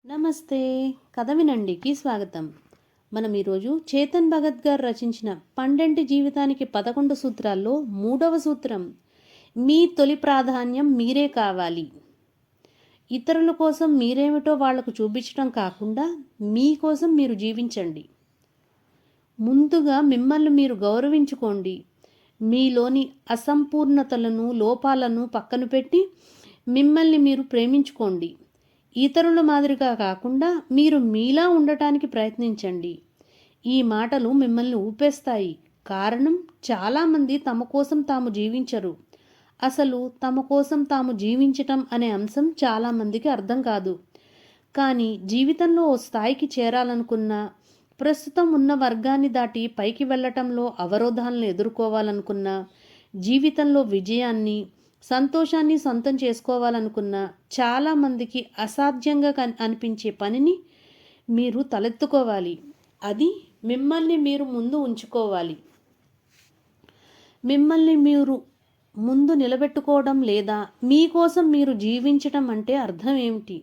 నమస్తే. కథ వినండికి స్వాగతం. మనం ఈరోజు చేతన్ భగత్ గారు రచించిన పండంటి జీవితానికి 11 సూత్రాల్లో 3వ సూత్రం, మీ తొలి ప్రాధాన్యం మీరే కావాలి. ఇతరుల కోసం మీరేమిటో వాళ్లకు చూపించడం కాకుండా మీకోసం మీరు జీవించండి. ముందుగా మిమ్మల్ని మీరు గౌరవించుకోండి. మీలోని అసంపూర్ణతలను, లోపాలను పక్కన పెట్టి మిమ్మల్ని మీరు ప్రేమించుకోండి. ఇతరుల మాదిరిగా కాకుండా మీరు మీలా ఉండటానికి ప్రయత్నించండి. ఈ మాటలు మిమ్మల్ని ఊపేస్తాయి. కారణం, చాలామంది తమ కోసం తాము జీవించరు. అసలు తమ కోసం తాము జీవించటం అనే అంశం చాలామందికి అర్థం కాదు. కానీ జీవితంలో ఓ స్థాయికి చేరాలనుకున్నా, ప్రస్తుతం ఉన్న వర్గాన్ని దాటి పైకి వెళ్ళటంలో అవరోధాలను ఎదుర్కోవాలనుకున్నా, జీవితంలో విజయాన్ని, సంతోషాన్ని సొంతం చేసుకోవాలనుకున్న చాలామందికి అసాధ్యంగా అనిపించే పనిని మీరు తలెత్తుకోవాలి. అది మిమ్మల్ని మీరు ముందు ఉంచుకోవాలి. మిమ్మల్ని మీరు ముందు నిలబెట్టుకోవడం లేదా మీకోసం మీరు జీవించటం అంటే అర్థం ఏమిటి?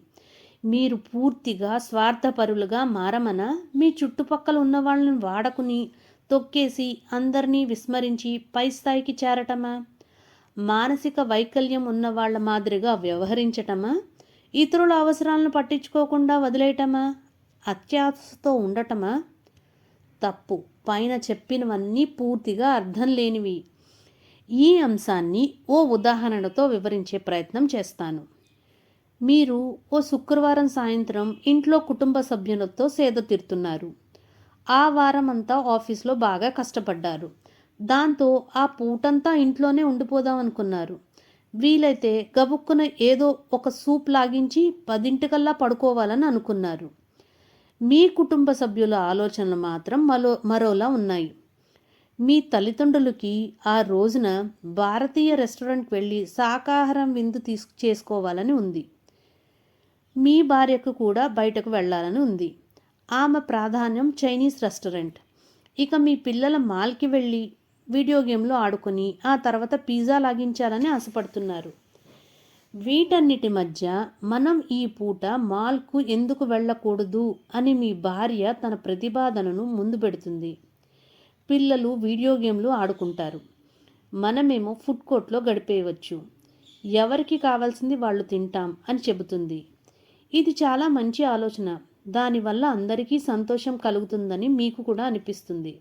మీరు పూర్తిగా స్వార్థపరులుగా మారమనా? మీ చుట్టుపక్కల ఉన్న వాళ్ళని వాడుకుని తొక్కేసి అందరినీ విస్మరించి పై స్థాయికి చేరటమా? మానసిక వైకల్యం ఉన్న వాళ్ళ మాదిరిగా వ్యవహరించటమా? ఇతరుల అవసరాలను పట్టించుకోకుండా వదిలేయటమా? అత్యాశతో ఉండటమా? తప్పు. పైన చెప్పినవన్నీ పూర్తిగా అర్థం లేనివి. ఈ అంశాన్ని ఓ ఉదాహరణతో వివరించే ప్రయత్నం చేస్తాను. మీరు ఓ శుక్రవారం సాయంత్రం ఇంట్లో కుటుంబ సభ్యులతో సేద తీరుతున్నారు. ఆ వారం అంతా ఆఫీస్లో బాగా కష్టపడ్డారు. దాంతో ఆ పూటంతా ఇంట్లోనే ఉండిపోదాం అనుకున్నారు. వీలైతే గబుక్కున ఏదో ఒక సూప్ లాగించి 10 పడుకోవాలని అనుకున్నారు. మీ కుటుంబ సభ్యుల ఆలోచనలు మాత్రం మరోలా ఉన్నాయి. మీ తల్లిదండ్రులకి ఆ రోజున భారతీయ రెస్టారెంట్కి వెళ్ళి శాకాహారం విందు చేసుకోవాలని ఉంది. మీ భార్యకు కూడా బయటకు వెళ్ళాలని ఉంది. ఆమె ప్రాధాన్యం చైనీస్ రెస్టారెంట్. ఇక మీ పిల్లల మాల్కి వెళ్ళి వీడియో గేమ్లో ఆడుకొని ఆ తర్వాత పిజ్జా లాగించాలని ఆశపడుతున్నారు. వీటన్నిటి మధ్య మనం ఈ పూట మాల్కు ఎందుకు వెళ్ళకూడదు అని మీ భార్య తన ప్రతిపాదనను ముందు పెడుతుంది. పిల్లలు వీడియో గేమ్లు ఆడుకుంటారు. మనమేమో ఫుడ్ కోర్ట్లో గడిపేయవచ్చు. ఎవరికి కావాల్సింది వాళ్ళు తింటాం అని చెబుతుంది. ఇది చాలా మంచి ఆలోచన. దానివల్ల అందరికీ సంతోషం కలుగుతుందని మీకు కూడా అనిపిస్తుంది.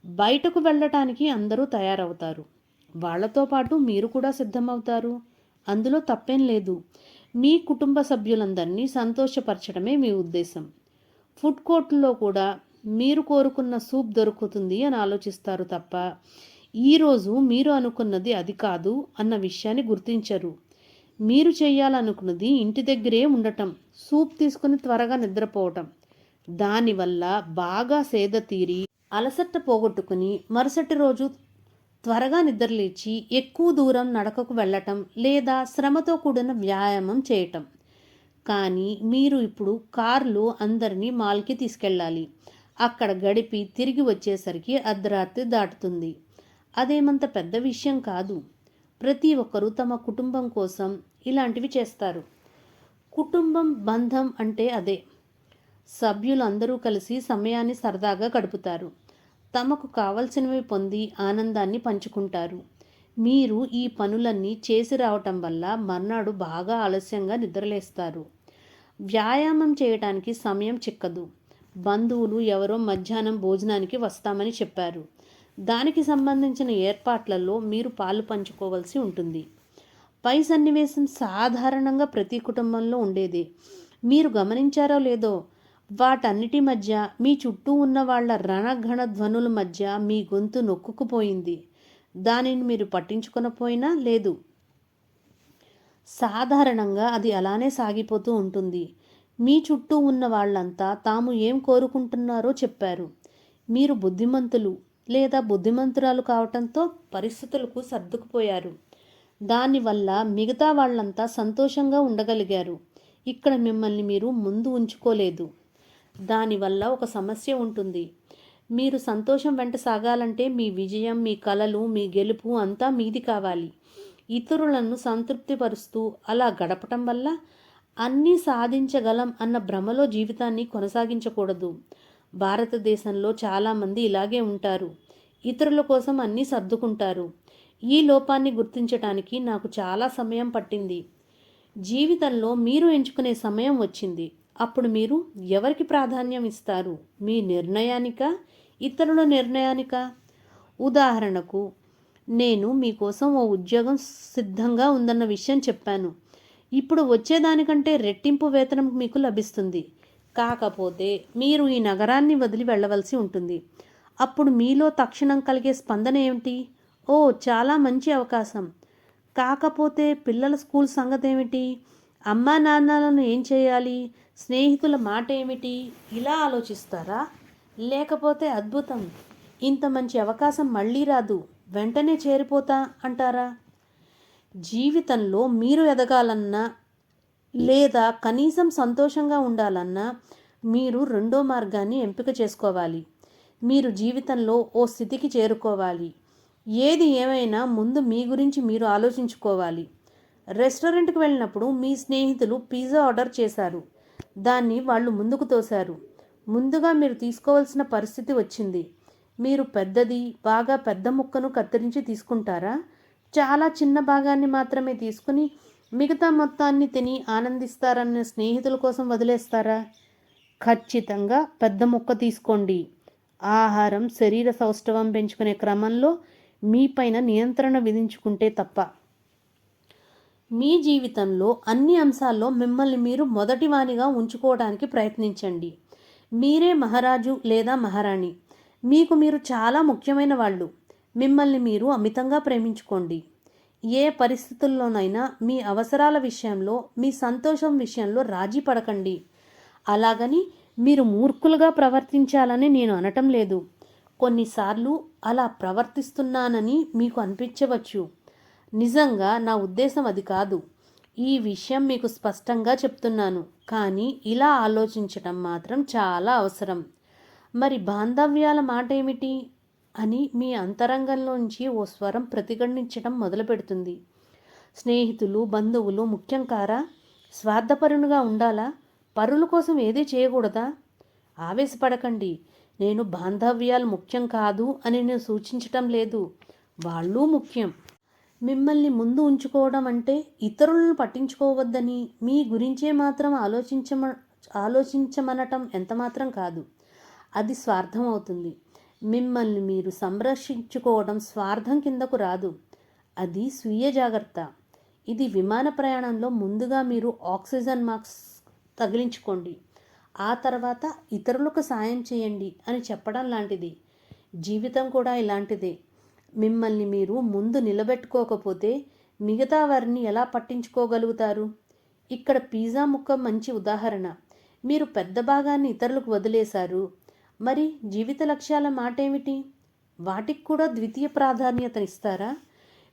బయటకు వెళ్ళటానికి అందరూ తయారవుతారు. వాళ్లతో పాటు మీరు కూడా సిద్ధమవుతారు. అందులో తప్పేం లేదు. మీ కుటుంబ సభ్యులందరినీ సంతోషపరచడమే మీ ఉద్దేశం. ఫుడ్ కోర్టులో కూడా మీరు కోరుకున్న సూప్ దొరుకుతుంది అని ఆలోచిస్తారు తప్ప ఈరోజు మీరు అనుకున్నది అది కాదు అన్న విషయాన్ని గుర్తించరు. మీరు చేయాలనుకున్నది ఇంటి దగ్గరే ఉండటం, సూప్ తీసుకుని త్వరగా నిద్రపోవటం. దానివల్ల బాగా సేద తీరి అలసట పోగొట్టుకుని మరుసటి రోజు త్వరగా నిద్రలేచి ఎక్కువ దూరం నడకకు వెళ్ళటం లేదా శ్రమతో కూడిన వ్యాయామం చేయటం. కానీ మీరు ఇప్పుడు కారులో అందరినీ మాల్కి తీసుకెళ్ళాలి. అక్కడ గడిపి తిరిగి వచ్చేసరికి అర్ధరాత్రి దాటుతుంది. అదేమంత పెద్ద విషయం కాదు. ప్రతి ఒక్కరూ తమ కుటుంబం కోసం ఇలాంటివి చేస్తారు. కుటుంబం బంధం అంటే అదే. సభ్యులందరూ కలిసి సమయాన్ని సరదాగా గడుపుతారు. తమకు కావలసినవి పొంది ఆనందాన్ని పంచుకుంటారు. మీరు ఈ పనులన్నీ చేసి రావటం వల్ల మర్నాడు బాగా ఆలస్యంగా నిద్రలేస్తారు. వ్యాయామం చేయటానికి సమయం చిక్కదు. బంధువులు ఎవరో మధ్యాహ్నం భోజనానికి వస్తామని చెప్పారు. దానికి సంబంధించిన ఏర్పాట్లలో మీరు పాలు పంచుకోవాల్సి ఉంటుంది. పై సన్నివేశం సాధారణంగా ప్రతి కుటుంబంలో ఉండేదే. మీరు గమనించారో లేదో, వాటన్నిటి మధ్య మీ చుట్టూ ఉన్న వాళ్ల రణఘణ ధ్వనుల మధ్య మీ గొంతు నొక్కుకుపోయింది. దానిని మీరు పట్టించుకొనపోయినా లేదు. సాధారణంగా అది అలానే సాగిపోతూ ఉంటుంది. మీ చుట్టూ ఉన్న వాళ్ళంతా తాము ఏం కోరుకుంటున్నారో చెప్పారు. మీరు బుద్ధిమంతులు లేదా బుద్ధిమంతురాలు కావటంతో పరిస్థితులకు సర్దుకుపోయారు. దానివల్ల మిగతా వాళ్ళంతా సంతోషంగా ఉండగలిగారు. ఇక్కడ మిమ్మల్ని మీరు ముందు ఉంచుకోలేదు. దానివల్ల ఒక సమస్య ఉంటుంది. మీరు సంతోషం వెంట సాగాలంటే మీ విజయం, మీ కలలు, మీ గెలుపు అంతా మీది కావాలి. ఇతరులను సంతృప్తిపరుస్తూ అలా గడపటం వల్ల అన్నీ సాధించగలం అన్న భ్రమలో జీవితాన్ని కొనసాగించకూడదు. భారతదేశంలో చాలామంది ఇలాగే ఉంటారు. ఇతరుల కోసం అన్నీ సర్దుకుంటారు. ఈ లోపాన్ని గుర్తించటానికి నాకు చాలా సమయం పట్టింది. జీవితంలో మీరు ఎంచుకునే సమయం వచ్చింది. అప్పుడు మీరు ఎవరికి ప్రాధాన్యం ఇస్తారు? మీ నిర్ణయానికా, ఇతరుల నిర్ణయానికా? ఉదాహరణకు, నేను మీకోసం ఓ ఉద్యోగం సిద్ధంగా ఉందన్న విషయం చెప్పాను. ఇప్పుడు వచ్చేదానికంటే రెట్టింపు వేతనం మీకు లభిస్తుంది. కాకపోతే మీరు ఈ నగరాన్ని వదిలి వెళ్ళవలసి ఉంటుంది. అప్పుడు మీలో తక్షణం కలిగే స్పందన ఏమిటి? ఓ, చాలా మంచి అవకాశం. కాకపోతే పిల్లల స్కూల్ సంగతి ఏమిటి? అమ్మా నాన్నలను ఏం చేయాలి? స్నేహితుల మాట ఏమిటి? ఇలా ఆలోచిస్తారా? లేకపోతే అద్భుతం, ఇంత మంచి అవకాశం మళ్ళీ రాదు, వెంటనే చేరిపోతా అంటారా? జీవితంలో మీరు ఎదగాలన్నా లేదా కనీసం సంతోషంగా ఉండాలన్నా మీరు రెండో మార్గాన్ని ఎంపిక చేసుకోవాలి. మీరు జీవితంలో ఓ స్థితికి చేరుకోవాలి. ఏది ఏమైనా ముందు మీ గురించి మీరు ఆలోచించుకోవాలి. రెస్టారెంట్కి వెళ్ళినప్పుడు మీ స్నేహితులు పిజ్జా ఆర్డర్ చేశారు. దాన్ని వాళ్ళు ముందుకు తోశారు. ముందుగా మీరు తీసుకోవాల్సిన పరిస్థితి వచ్చింది. మీరు పెద్దది, బాగా పెద్ద ముక్కను కత్తిరించి తీసుకుంటారా? చాలా చిన్న భాగాన్ని మాత్రమే తీసుకుని మిగతా మొత్తాన్ని తిని ఆనందిస్తారన్న స్నేహితుల కోసం వదిలేస్తారా? ఖచ్చితంగా పెద్ద ముక్క తీసుకోండి. ఆహారం, శరీర సౌష్ఠవం పెంచుకునే క్రమంలో మీపైన నియంత్రణ విధించుకుంటే తప్ప. మీ జీవితంలో అన్ని అంశాల్లో మిమ్మల్ని మీరు మొదటివానిగా ఉంచుకోవడానికి ప్రయత్నించండి. మీరే మహారాజు లేదా మహారాణి. మీకు మీరు చాలా ముఖ్యమైన వాళ్ళు. మిమ్మల్ని మీరు అమితంగా ప్రేమించుకోండి. ఏ పరిస్థితుల్లోనైనా మీ అవసరాల విషయంలో, మీ సంతోషం విషయంలో రాజీ పడకండి. అలాగని మీరు మూర్ఖులుగా ప్రవర్తించాలని నేను అనటం లేదు. కొన్నిసార్లు అలా ప్రవర్తిస్తున్నానని మీకు అనిపించవచ్చు. నిజంగా నా ఉద్దేశం అది కాదు. ఈ విషయం మీకు స్పష్టంగా చెప్తున్నాను. కానీ ఇలా ఆలోచించటం మాత్రం చాలా అవసరం. మరి బాంధవ్యాల మాట ఏమిటి అని మీ అంతరంగంలోంచి ఓ స్వరం ప్రతిఘటించడం మొదలు పెడుతుంది. స్నేహితులు, బంధువులు ముఖ్యం కారా? స్వార్థపరునిగా ఉండాలా? పరుల కోసం ఏదీ చేయకూడదా? ఆవేశపడకండి. నేను బాంధవ్యాలు ముఖ్యం కాదు అని నేను సూచించటం లేదు. వాళ్ళు ముఖ్యం. మిమ్మల్ని ముందు ఉంచుకోవడం అంటే ఇతరులను పట్టించుకోవద్దని, మీ గురించే మాత్రం ఆలోచించమనటం ఎంతమాత్రం కాదు. అది స్వార్థం అవుతుంది. మిమ్మల్ని మీరు సంరక్షించుకోవడం స్వార్థం కిందకు రాదు. అది స్వీయ జాగ్రత్త. ఇది విమాన ప్రయాణంలో ముందుగా మీరు ఆక్సిజన్ మాస్క్ తగిలించుకోండి, ఆ తర్వాత ఇతరులకు సాయం చేయండి అని చెప్పడం లాంటిది. జీవితం కూడా ఇలాంటిదే. మిమ్మల్ని మీరు ముందు నిలబెట్టుకోకపోతే మిగతా వారిని ఎలా పట్టించుకోగలుగుతారు? ఇక్కడ పిజ్జా ముక్క మంచి ఉదాహరణ. మీరు పెద్ద భాగాన్ని ఇతరులకు వదిలేశారు. మరి జీవిత లక్ష్యాల మాట ఏమిటి? వాటికి కూడా ద్వితీయ ప్రాధాన్యతనిస్తారా?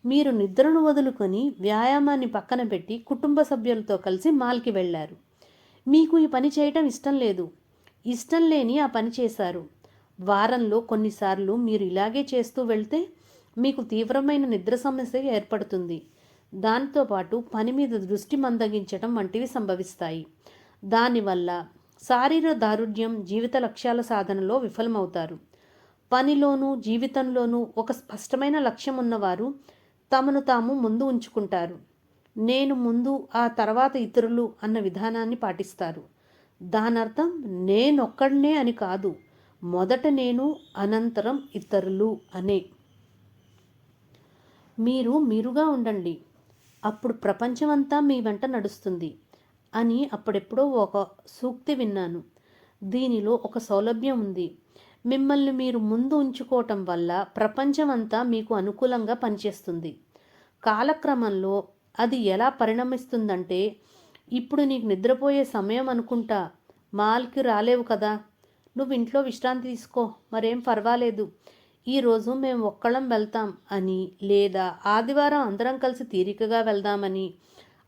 మీరు నిద్రను వదులుకొని వ్యాయామాన్ని పక్కన పెట్టి కుటుంబ సభ్యులతో కలిసి మాల్కి వెళ్ళారు. మీకు ఈ పని చేయటం ఇష్టం లేదు. ఇష్టం లేని ఆ పని చేశారు. వారంలో కొన్నిసార్లు మీరు ఇలాగే చేస్తూ వెళ్తే మీకు తీవ్రమైన నిద్ర సమస్య ఏర్పడుతుంది. దాంతోపాటు పని మీద దృష్టి మందగించడం వంటివి సంభవిస్తాయి. దానివల్ల శారీర దారుఢ్యం, జీవిత లక్ష్యాల సాధనలో విఫలమవుతారు. పనిలోనూ జీవితంలోనూ ఒక స్పష్టమైన లక్ష్యం ఉన్నవారు తమను తాము ముందు ఉంచుకుంటారు. నేను ముందు, ఆ తర్వాత ఇతరులు అన్న విధానాన్ని పాటిస్తారు. దానర్థం నేనొక్కడనే అని కాదు, మొదట నేను, అనంతరం ఇతరులు అనే. మీరుగా ఉండండి, అప్పుడు ప్రపంచమంతా మీ వెంట నడుస్తుంది అని అప్పుడెప్పుడో ఒక సూక్తి విన్నాను. దీనిలో ఒక సౌలభ్యం ఉంది. మిమ్మల్ని మీరు ముందు ఉంచుకోవటం వల్ల ప్రపంచమంతా మీకు అనుకూలంగా పనిచేస్తుంది. కాలక్రమంలో అది ఎలా పరిణమిస్తుందంటే, ఇప్పుడు నీకు నిద్రపోయే సమయం అనుకుంటా, మాల్కి రాలేవు కదా, నువ్వు ఇంట్లో విశ్రాంతి తీసుకో, మరేం పర్వాలేదు, ఈరోజు మేము ఒక్కళ్ళం వెళ్తాం అని, లేదా ఆదివారం అందరం కలిసి తీరికగా వెళ్దామని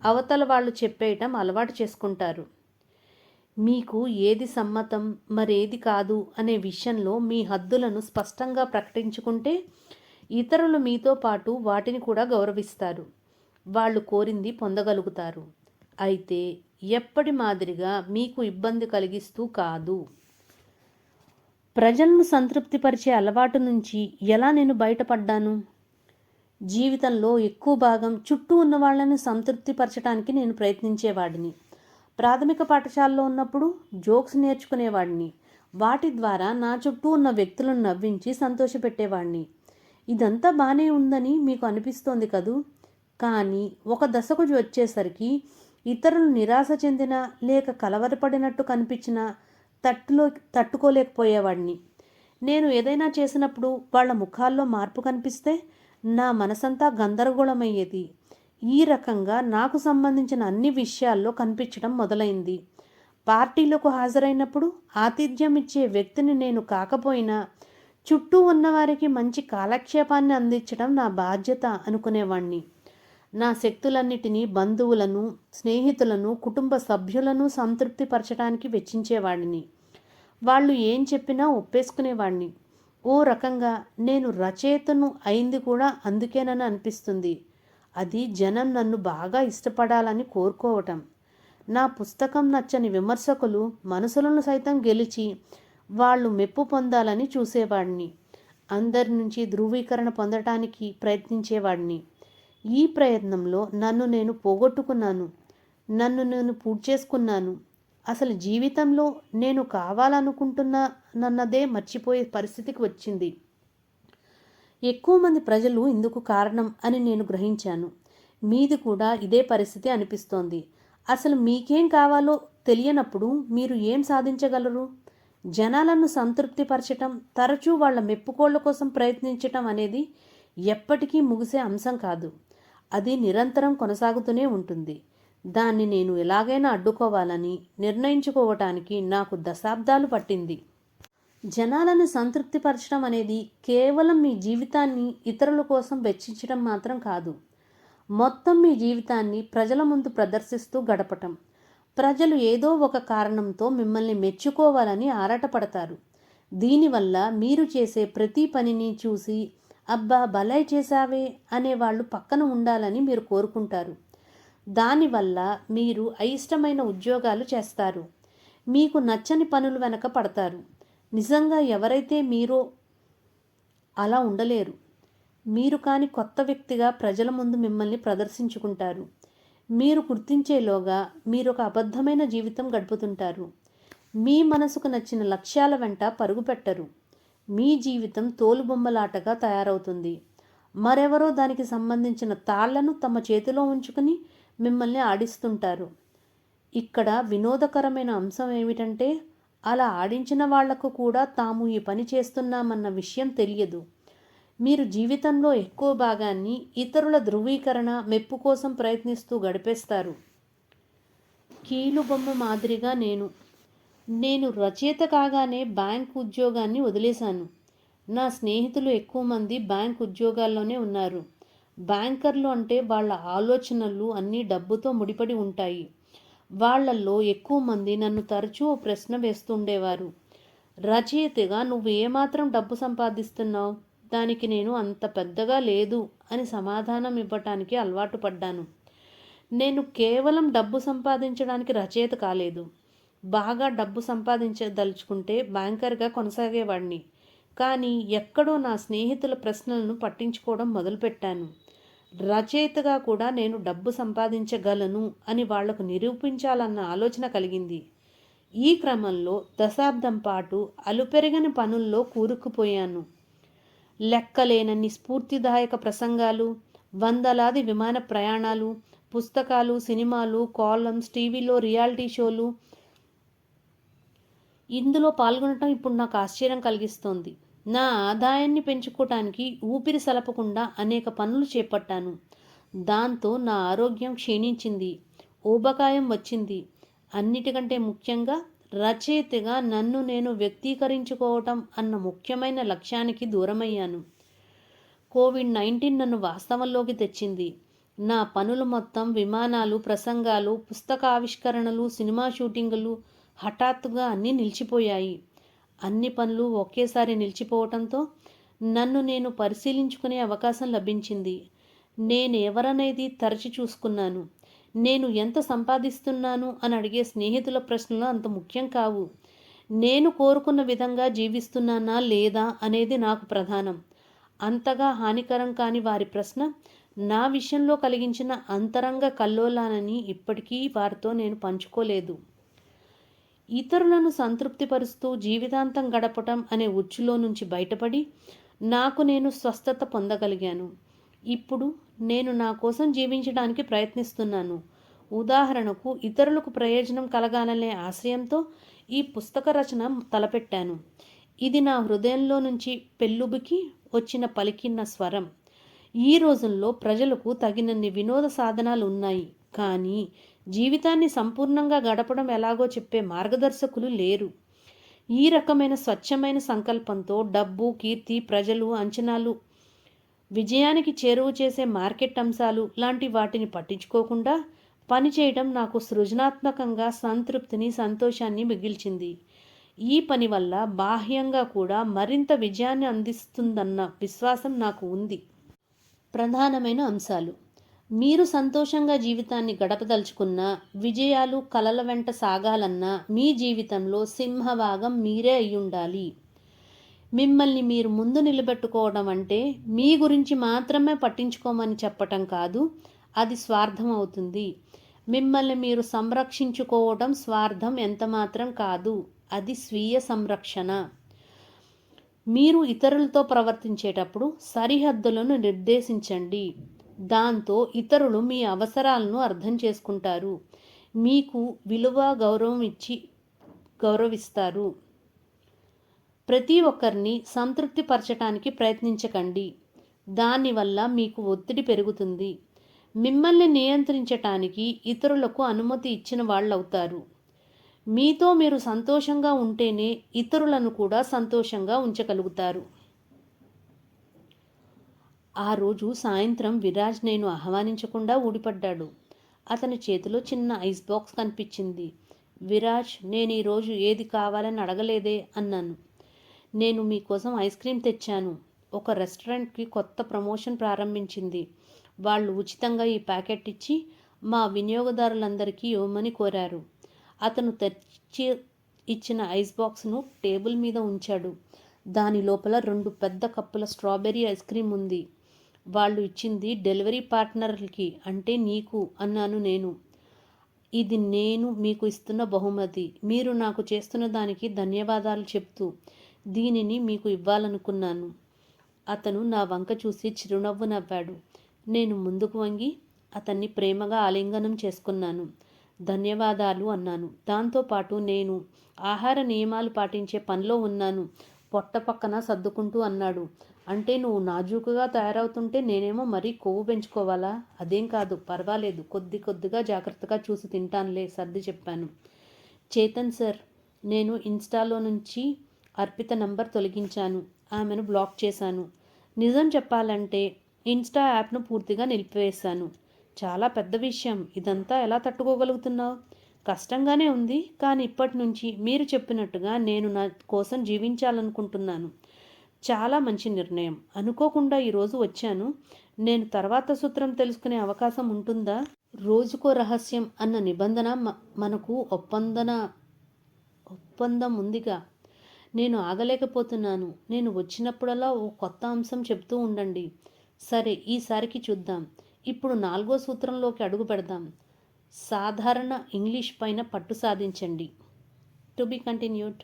అవతల వాళ్ళు చెప్పేయటం అలవాటు చేసుకుంటారు. మీకు ఏది సమ్మతం, మరేది కాదు అనే విషయంలో మీ హద్దులను స్పష్టంగా ప్రకటించుకుంటే ఇతరులు మీతో పాటు వాటిని కూడా గౌరవిస్తారు. వాళ్ళు కోరింది పొందగలుగుతారు. అయితే ఎప్పటి మాదిరిగా మీకు ఇబ్బంది కలిగిస్తూ కాదు. ప్రజలను సంతృప్తిపరిచే అలవాటు నుంచి ఎలా నేను బయటపడ్డాను? జీవితంలో ఎక్కువ భాగం చుట్టూ ఉన్న వాళ్ళని సంతృప్తిపరచడానికి నేను ప్రయత్నించేవాడిని. ప్రాథమిక పాఠశాలలో ఉన్నప్పుడు జోక్స్ నేర్చుకునేవాడిని. వాటి ద్వారా నా చుట్టూ ఉన్న వ్యక్తులను నవ్వించి సంతోషపెట్టేవాడిని. ఇదంతా బాగానే ఉందని మీకు అనిపిస్తోంది కదూ. కానీ ఒక దశకు వచ్చేసరికి ఇతరులు నిరాశ చెందిన లేక కలవరపడినట్టు కనిపించినా తట్టుకోలేకపోయేవాడిని. నేను ఏదైనా చేసినప్పుడు వాళ్ళ ముఖాల్లో మార్పు కనిపిస్తే నా మనసంతా గందరగోళమయ్యేది. ఈ రకంగా నాకు సంబంధించిన అన్ని విషయాల్లో కనిపించడం మొదలైంది. పార్టీలకు హాజరైనప్పుడు ఆతిథ్యం ఇచ్చే వ్యక్తిని నేను కాకపోయినా చుట్టూ ఉన్నవారికి మంచి కాలక్షేపాన్ని అందించడం నా బాధ్యత అనుకునేవాణ్ణి. నా శక్తులన్నిటినీ బంధువులను, స్నేహితులను, కుటుంబ సభ్యులను సంతృప్తిపరచడానికి వెచ్చించేవాడిని. వాళ్ళు ఏం చెప్పినా ఒప్పేసుకునేవాడిని. ఓ రకంగా నేను రచయితను అయింది కూడా అందుకేనని అనిపిస్తుంది. అది జనం నన్ను బాగా ఇష్టపడాలని కోరుకోవటం. నా పుస్తకం నచ్చని విమర్శకులు మనసులను సైతం గెలిచి వాళ్ళు మెప్పు పొందాలని చూసేవాడిని. అందరి నుంచి ధృవీకరణ పొందటానికి ప్రయత్నించేవాడిని. ఈ ప్రయత్నంలో నన్ను నేను పోగొట్టుకున్నాను. నన్ను నేను పూడ్చేసుకున్నాను. అసలు జీవితంలో నేను కావాలనుకుంటున్నానన్నదే మర్చిపోయే పరిస్థితికి వచ్చింది. ఎక్కువ మంది ప్రజలు ఇందుకు కారణం అని నేను గ్రహించాను. మీది కూడా ఇదే పరిస్థితి అనిపిస్తోంది. అసలు మీకేం కావాలో తెలియనప్పుడు మీరు ఏం సాధించగలరు? జనాలను సంతృప్తిపరచటం, తరచూ వాళ్ళ మెప్పుకోళ్ల కోసం ప్రయత్నించటం అనేది ఎప్పటికీ ముగిసే అంశం కాదు. అది నిరంతరం కొనసాగుతూనే ఉంటుంది. దాన్ని నేను ఎలాగైనా అడ్డుకోవాలని నిర్ణయించుకోవటానికి నాకు దశాబ్దాలు పట్టింది. జనాలను సంతృప్తిపరచడం అనేది కేవలం మీ జీవితాన్ని ఇతరుల కోసం వెచ్చించడం మాత్రం కాదు. మొత్తం మీ జీవితాన్ని ప్రజల ముందు ప్రదర్శిస్తూ గడపటం. ప్రజలు ఏదో ఒక కారణంతో మిమ్మల్ని మెచ్చుకోవాలని ఆరాటపడతారు. దీనివల్ల మీరు చేసే ప్రతి పనిని చూసి అబ్బా భలే చేశావే అనేవాళ్ళు పక్కన ఉండాలని మీరు కోరుకుంటారు. దానివల్ల మీరు అయిష్టమైన ఉద్యోగాలు చేస్తారు. మీకు నచ్చని పనులు వెనక పడతారు. నిజంగా ఎవరైతే మీరో అలా ఉండలేరు. మీరు కాని కొత్త వ్యక్తిగా ప్రజల ముందు మిమ్మల్ని ప్రదర్శించుకుంటారు. మీరు గుర్తించేలోగా మీరు ఒక అబద్ధమైన జీవితం గడుపుతుంటారు. మీ మనసుకు నచ్చిన లక్ష్యాల వెంట పరుగు పెట్టరు. మీ జీవితం తోలుబొమ్మలాటగా తయారవుతుంది. మరెవరో దానికి సంబంధించిన తాళ్లను తమ చేతిలో ఉంచుకుని మిమ్మల్ని ఆడిస్తుంటారు. ఇక్కడ వినోదకరమైన అంశం ఏమిటంటే అలా ఆడించిన వాళ్లకు కూడా తాము ఈ పని చేస్తున్నామన్న విషయం తెలియదు. మీరు జీవితంలో ఎక్కువ భాగాన్ని ఇతరుల ధృవీకరణ, మెప్పు కోసం ప్రయత్నిస్తూ గడిపేస్తారు. కీలుబొమ్మ మాదిరిగా నేను రచయిత కాగానే బ్యాంక్ ఉద్యోగాన్ని వదిలేశాను. నా స్నేహితులు ఎక్కువ మంది బ్యాంక్ ఉద్యోగాల్లోనే ఉన్నారు. బ్యాంకర్లు అంటే వాళ్ళ ఆలోచనలు అన్నీ డబ్బుతో ముడిపడి ఉంటాయి. వాళ్లల్లో ఎక్కువ మంది నన్ను తరచూ ఓ ప్రశ్న వేస్తుండేవారు. రచయితగా నువ్వు ఏమాత్రం డబ్బు సంపాదిస్తున్నావు? దానికి నేను అంత పెద్దగా లేదు అని సమాధానం ఇవ్వటానికి అలవాటు పడ్డాను. నేను కేవలం డబ్బు సంపాదించడానికి రచయిత కాలేదు. బాగా డబ్బు సంపాదించదలుచుకుంటే బ్యాంకర్గా కొనసాగేవాడిని. కానీ ఎక్కడో నా స్నేహితుల ప్రశ్నలను పట్టించుకోవడం మొదలుపెట్టాను. రచయితగా కూడా నేను డబ్బు సంపాదించగలను అని వాళ్లకు నిరూపించాలన్న ఆలోచన కలిగింది. ఈ క్రమంలో దశాబ్దం పాటు అలుపెరగని పనుల్లో కూరుకుపోయాను. లెక్కలేనన్ని స్ఫూర్తిదాయక ప్రసంగాలు, వందలాది విమాన ప్రయాణాలు, పుస్తకాలు, సినిమాలు, కాలమ్స్, టీవీలో రియాలిటీ షోలు. ఇందులో పాల్గొనటం ఇప్పుడు నాకు ఆశ్చర్యం కలిగిస్తోంది. నా ఆదాయాన్ని పెంచుకోవటానికి ఊపిరి సలపకుండా అనేక పనులు చేపట్టాను. దాంతో నా ఆరోగ్యం క్షీణించింది, ఊబకాయం వచ్చింది. అన్నిటికంటే ముఖ్యంగా రచయితగా నన్ను నేను వ్యక్తీకరించుకోవటం అన్న ముఖ్యమైన లక్ష్యానికి దూరమయ్యాను. కోవిడ్-19 నన్ను వాస్తవంలోకి తెచ్చింది. నా పనులు మొత్తం విమానాలు, ప్రసంగాలు, పుస్తక ఆవిష్కరణలు, సినిమా షూటింగులు హఠాత్తుగా అన్నీ నిలిచిపోయాయి. అన్ని పనులు ఒకేసారి నిలిచిపోవటంతో నన్ను నేను పరిశీలించుకునే అవకాశం లభించింది. నేనెవరనేది తరచి చూసుకున్నాను. నేను ఎంత సంపాదిస్తున్నాను అని అడిగే స్నేహితుల ప్రశ్నలు అంత ముఖ్యం కావు. నేను కోరుకున్న విధంగా జీవిస్తున్నానా లేదా అనేది నాకు ప్రధానం. అంతగా హానికరం కాని వారి ప్రశ్న నా విషయంలో కలిగించిన అంతరంగ కల్లోలానని ఇప్పటికీ వారితో నేను పంచుకోలేదు. ఇతరులను సంతృప్తిపరుస్తూ జీవితాంతం గడపటం అనే ఉచ్చులో నుంచి బయటపడి నాకు నేను స్వస్థత పొందగలిగాను. ఇప్పుడు నేను నా కోసం జీవించడానికి ప్రయత్నిస్తున్నాను. ఉదాహరణకు ఇతరులకు ప్రయోజనం కలగాలనే ఆశయంతో ఈ పుస్తక రచన తలపెట్టాను. ఇది నా హృదయంలో నుంచి పెళ్ళుబికి వచ్చిన పలికిన స్వరం. ఈ రోజుల్లో ప్రజలకు తగినన్ని వినోద సాధనాలు ఉన్నాయి, కానీ జీవితాన్ని సంపూర్ణంగా గడపడం ఎలాగో చెప్పే మార్గదర్శకులు లేరు. ఈ రకమైన స్వచ్ఛమైన సంకల్పంతో డబ్బు, కీర్తి, ప్రజలు, అంచనాలు, విజయానికి చేరువ చేసే మార్కెట్ అంశాలు లాంటి వాటిని పట్టించుకోకుండా పనిచేయడం నాకు సృజనాత్మకంగా సంతృప్తిని, సంతోషాన్ని మిగిల్చింది. ఈ పని వల్ల బాహ్యంగా కూడా మరింత విజయాన్ని అందిస్తుందన్న విశ్వాసం నాకు ఉంది. ప్రధానమైన అంశాలు: మీరు సంతోషంగా జీవితాన్ని గడపదలుచుకున్న, విజయాలు కలల వెంట సాగాలన్నా మీ జీవితంలో సింహభాగం మీరే అయ్యుండాలి. మిమ్మల్ని మీరు ముందు నిలబెట్టుకోవడం అంటే మీ గురించి మాత్రమే పట్టించుకోమని చెప్పటం కాదు, అది స్వార్థం అవుతుంది. మిమ్మల్ని మీరు సంరక్షించుకోవడం స్వార్థం ఎంతమాత్రం కాదు, అది స్వీయ సంరక్షణ. మీరు ఇతరులతో ప్రవర్తించేటప్పుడు సరిహద్దులను నిర్దేశించండి. దాంతో ఇతరులు మీ అవసరాలను అర్థం చేసుకుంటారు, మీకు విలువ, గౌరవం ఇచ్చి గౌరవిస్తారు. ప్రతి ఒక్కరిని సంతృప్తిపరచడానికి ప్రయత్నించకండి. దానివల్ల మీకు ఒత్తిడి పెరుగుతుంది. మిమ్మల్ని నియంత్రించటానికి ఇతరులకు అనుమతి ఇచ్చిన వాళ్ళవుతారు. మీతో మీరు సంతోషంగా ఉంటేనే ఇతరులను కూడా సంతోషంగా ఉంచగలుగుతారు. ఆ రోజు సాయంత్రం విరాజ్ నేను ఆహ్వానించకుండా ఊడిపడ్డాడు. అతని చేతిలో చిన్న ఐస్ బాక్స్ కనిపించింది. విరాజ్, నేను ఈరోజు ఏది కావాలని అడగలేదే అన్నాను. నేను మీకోసం ఐస్ క్రీమ్ తెచ్చాను. ఒక రెస్టారెంట్కి కొత్త ప్రమోషన్ ప్రారంభించింది. వాళ్ళు ఉచితంగా ఈ ప్యాకెట్ ఇచ్చి మా వినియోగదారులందరికీ ఇవ్వమని కోరారు. అతను తెచ్చి ఇచ్చిన ఐస్ బాక్స్ను టేబుల్ మీద ఉంచాడు. దాని లోపల 2 పెద్ద కప్పుల స్ట్రాబెర్రీ ఐస్ క్రీమ్ ఉంది. వాళ్ళు ఇచ్చింది డెలివరీ పార్ట్నర్కి, అంటే నీకు అన్నాను నేను. ఇది నేను మీకు ఇస్తున్న బహుమతి. మీరు నాకు చేస్తున్న దానికి ధన్యవాదాలు చెప్తూ దీనిని మీకు ఇవ్వాలనుకున్నాను. అతను నా వంక చూసి చిరునవ్వు నవ్వాడు. నేను ముందుకు వంగి అతన్ని ప్రేమగా ఆలింగనం చేసుకున్నాను. ధన్యవాదాలు అన్నాను. దాంతోపాటు నేను ఆహార నియమాలు పాటించే పనిలో ఉన్నాను. పొట్ట పక్కన సర్దుకుంటూ అన్నాడు. అంటే నువ్వు నాజూకుగా తయారవుతుంటే నేనేమో మరీ కొవ్వు పెంచుకోవాలా? అదేం కాదు, పర్వాలేదు, కొద్ది కొద్దిగా జాగ్రత్తగా చూసి తింటానులే, సర్ది చెప్పాను. చేతన్ సార్, నేను ఇన్స్టాలో నుంచి అర్పిత నంబర్ తొలగించాను. ఆమెను బ్లాక్ చేశాను. నిజం చెప్పాలంటే ఇన్స్టా యాప్ను పూర్తిగా నిలిపివేశాను. చాలా పెద్ద విషయం. ఇదంతా ఎలా తట్టుకోగలుగుతున్నావు? కష్టంగానే ఉంది, కానీ ఇప్పటి నుంచి మీరు చెప్పినట్టుగా నేను నా కోసం జీవించాలనుకుంటున్నాను. చాలా మంచి నిర్ణయం. అనుకోకుండా ఈరోజు వచ్చాను. నేను తర్వాత సూత్రం తెలుసుకునే అవకాశం ఉంటుందా? రోజుకో రహస్యం అన్న నిబంధన మనకు ఒప్పందం ఉందిగా. నేను ఆగలేకపోతున్నాను. నేను వచ్చినప్పుడల్లా ఓ కొత్త అంశం చెప్తూ ఉండండి. సరే, ఈసారికి చూద్దాం. ఇప్పుడు 4వ సూత్రంలోకి అడుగు పెడదాం. సాధారణ ఇంగ్లీష్ పైన పట్టు సాధించండి. To be continued.